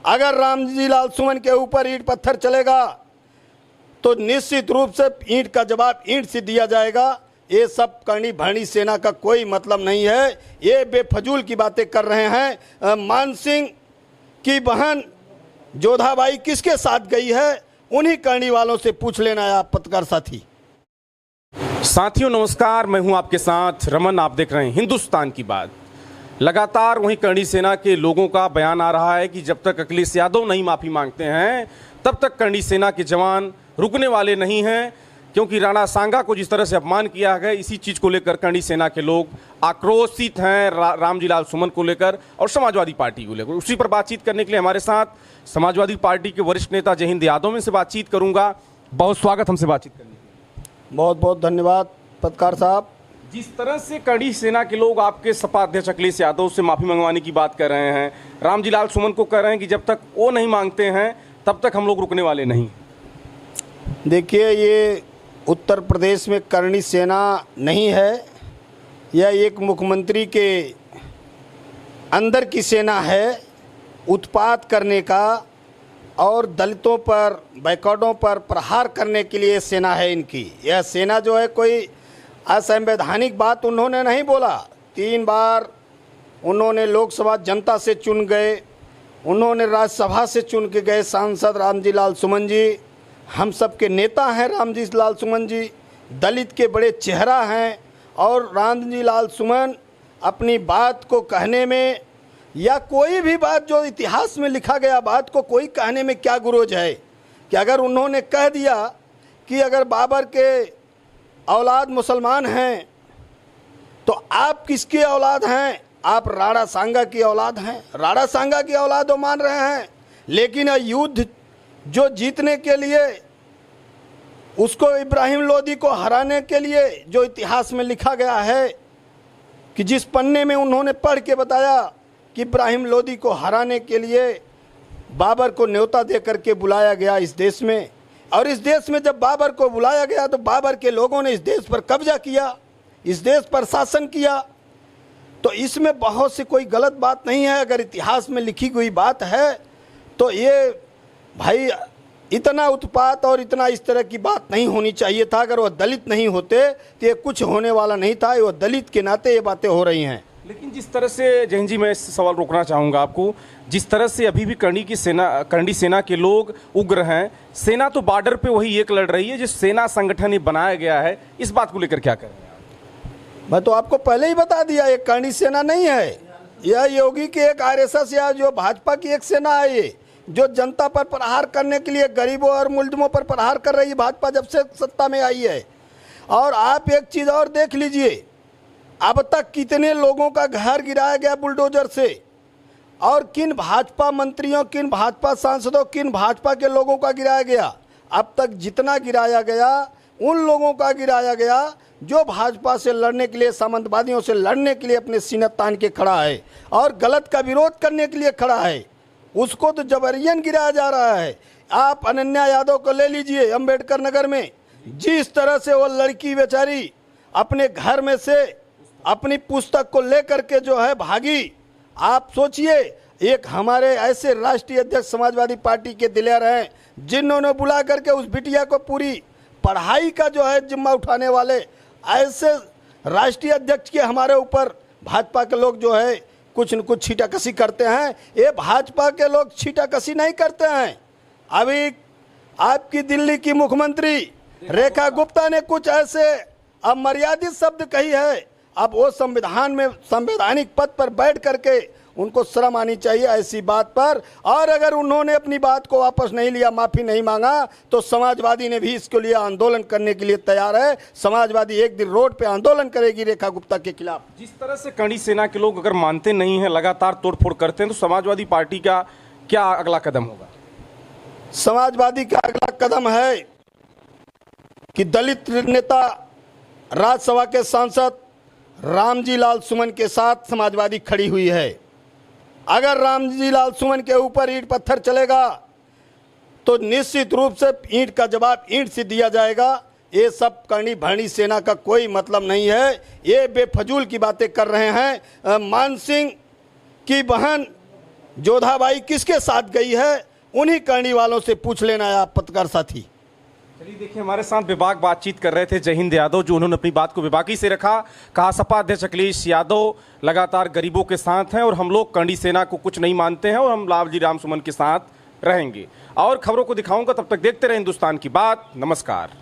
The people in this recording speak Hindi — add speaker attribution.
Speaker 1: अगर रामजी लाल सुमन के ऊपर ईंट पत्थर चलेगा तो निश्चित रूप से ईंट का जवाब ईंट से दिया जाएगा। ये सब करनी भरनी सेना का कोई मतलब नहीं है। ये बेफजूल की बातें कर रहे हैं। मान सिंह की बहन जोधाबाई किसके साथ गई है, उन्हीं करनी वालों से पूछ लेना है आप पत्रकार
Speaker 2: साथियों नमस्कार, मैं हूं आपके साथ रमन। आप देख रहे हैं हिंदुस्तान की बात। लगातार वहीं करनी सेना के लोगों का बयान आ रहा है कि जब तक अखिलेश यादव नहीं माफ़ी मांगते हैं तब तक करनी सेना के जवान रुकने वाले नहीं हैं, क्योंकि राणा सांगा को जिस तरह से अपमान किया गया, इसी चीज़ को लेकर करनी सेना के लोग आक्रोशित हैं रामजी लाल सुमन को लेकर और समाजवादी पार्टी को लेकर। उसी पर बातचीत करने के लिए हमारे साथ समाजवादी पार्टी के वरिष्ठ नेता जय हिंद यादव में से बातचीत करूंगा। बहुत स्वागत हमसे बातचीत करने के लिए।
Speaker 1: बहुत बहुत धन्यवाद पत्रकार साहब।
Speaker 2: जिस तरह से करनी सेना के लोग आपके सपा अध्यक्ष अखिलेश यादव से माफ़ी मंगवाने की बात कर रहे हैं, रामजी लाल सुमन को कह रहे हैं कि जब तक वो नहीं मांगते हैं तब तक हम लोग रुकने वाले नहीं।
Speaker 1: देखिए, ये उत्तर प्रदेश में करनी सेना नहीं है, यह एक मुख्यमंत्री के अंदर की सेना है उत्पात करने का और दलितों पर बैकवर्डों पर प्रहार करने के लिए सेना है इनकी। यह सेना जो है कोई असंवैधानिक बात उन्होंने नहीं बोला। 3 बार उन्होंने लोकसभा जनता से चुन गए, उन्होंने राज्यसभा से चुन के गए सांसद रामजी लाल सुमन जी। हम सब के नेता हैं रामजी लाल सुमन जी, दलित के बड़े चेहरा हैं। और रामजी लाल सुमन अपनी बात को कहने में या कोई भी बात जो इतिहास में लिखा गया बात को कोई कहने में क्या गुरोज है कि अगर उन्होंने कह दिया कि अगर बाबर के औलाद मुसलमान हैं तो आप किसकी औलाद हैं? आप राणा सांगा की औलाद हैं। राणा सांगा की औलाद वो मान रहे हैं, लेकिन युद्ध जो जीतने के लिए उसको इब्राहिम लोदी को हराने के लिए जो इतिहास में लिखा गया है कि जिस पन्ने में उन्होंने पढ़ के बताया कि इब्राहिम लोदी को हराने के लिए बाबर को न्योता दे करके बुलाया गया इस देश में, और इस देश में जब बाबर को बुलाया गया तो बाबर के लोगों ने इस देश पर कब्जा किया, इस देश पर शासन किया। तो इसमें बहुत सी कोई गलत बात नहीं है। अगर इतिहास में लिखी हुई बात है तो ये भाई इतना उत्पात और इतना इस तरह की बात नहीं होनी चाहिए था। अगर वह दलित नहीं होते तो ये कुछ होने वाला नहीं था। वह दलित के नाते ये बातें हो रही हैं।
Speaker 2: लेकिन जिस तरह से जैन जी, मैं इस सवाल रोकना चाहूँगा आपको, जिस तरह से अभी भी करनी सेना के लोग उग्र हैं, सेना तो बॉर्डर पे वही एक लड़ रही है जिस सेना संगठन बनाया गया है, इस बात को लेकर क्या करें?
Speaker 1: मैं तो आपको पहले ही बता दिया, ये करनी सेना नहीं है। यह योगी की एक आरएसएस या जो भाजपा की एक सेना है, ये जो जनता पर प्रहार करने के लिए गरीबों और मुल्ज़िमों पर प्रहार कर रही है भाजपा जब से सत्ता में आई है। और आप एक चीज़ और देख लीजिए, अब तक कितने लोगों का घर गिराया गया बुलडोजर से, और किन भाजपा मंत्रियों, किन भाजपा सांसदों, किन भाजपा के लोगों का गिराया गया। अब तक जितना गिराया गया उन लोगों का गिराया गया जो भाजपा से लड़ने के लिए, सामंतवादियों से लड़ने के लिए अपने सीने तान के खड़ा है और गलत का विरोध करने के लिए खड़ा है, उसको तो जबरियन गिराया जा रहा है। आप अनन्या यादव को ले लीजिए, अम्बेडकर नगर में जिस तरह से वो लड़की बेचारी अपने घर में से अपनी पुस्तक को लेकर के जो है भागी। आप सोचिए, एक हमारे ऐसे राष्ट्रीय अध्यक्ष समाजवादी पार्टी के दिलेर हैं जिन्होंने बुला करके उस बिटिया को पूरी पढ़ाई का जो है जिम्मा उठाने वाले ऐसे राष्ट्रीय अध्यक्ष के हमारे ऊपर भाजपा के लोग जो है कुछ न कुछ छीटाकशी करते हैं। ये भाजपा के लोग छीटाकशी नहीं करते हैं। अभी आपकी दिल्ली की मुख्यमंत्री रेखा गुप्ता ने कुछ ऐसे अमर्यादित शब्द कही है। अब वो संविधान में संवैधानिक पद पर बैठ करके उनको शर्म आनी चाहिए ऐसी बात पर। और अगर उन्होंने अपनी बात को वापस नहीं लिया, माफ़ी नहीं मांगा, तो समाजवादी ने भी इसके लिए आंदोलन करने के लिए तैयार है। समाजवादी एक दिन रोड पे आंदोलन करेगी रेखा गुप्ता के खिलाफ।
Speaker 2: जिस तरह से करनी सेना के लोग अगर मानते नहीं हैं, लगातार तोड़फोड़ करते हैं, तो समाजवादी पार्टी का क्या अगला कदम होगा?
Speaker 1: समाजवादी का अगला कदम है कि दलित नेता राज्यसभा के सांसद रामजी लाल सुमन के साथ समाजवादी खड़ी हुई है। अगर रामजी लाल सुमन के ऊपर ईंट पत्थर चलेगा तो निश्चित रूप से ईंट का जवाब ईंट से दिया जाएगा। ये सब करनी भरनी सेना का कोई मतलब नहीं है। ये बेफजूल की बातें कर रहे हैं। मान सिंह की बहन जोधाबाई किसके साथ गई है, उन्हीं करनी वालों से पूछ लेना है आप पत्रकार साथी।
Speaker 2: चलिए देखिए, हमारे साथ विभाग बातचीत कर रहे थे जयहिंद यादव, जो उन्होंने अपनी बात को विभागी से रखा। कहा सपा अध्यक्ष अखिलेश यादव लगातार गरीबों के साथ हैं और हम लोग करनी सेना को कुछ नहीं मानते हैं और हम लालजी रामसुमन के साथ रहेंगे। और खबरों को दिखाऊंगा, तब तक देखते रहे हिंदुस्तान की बात। नमस्कार।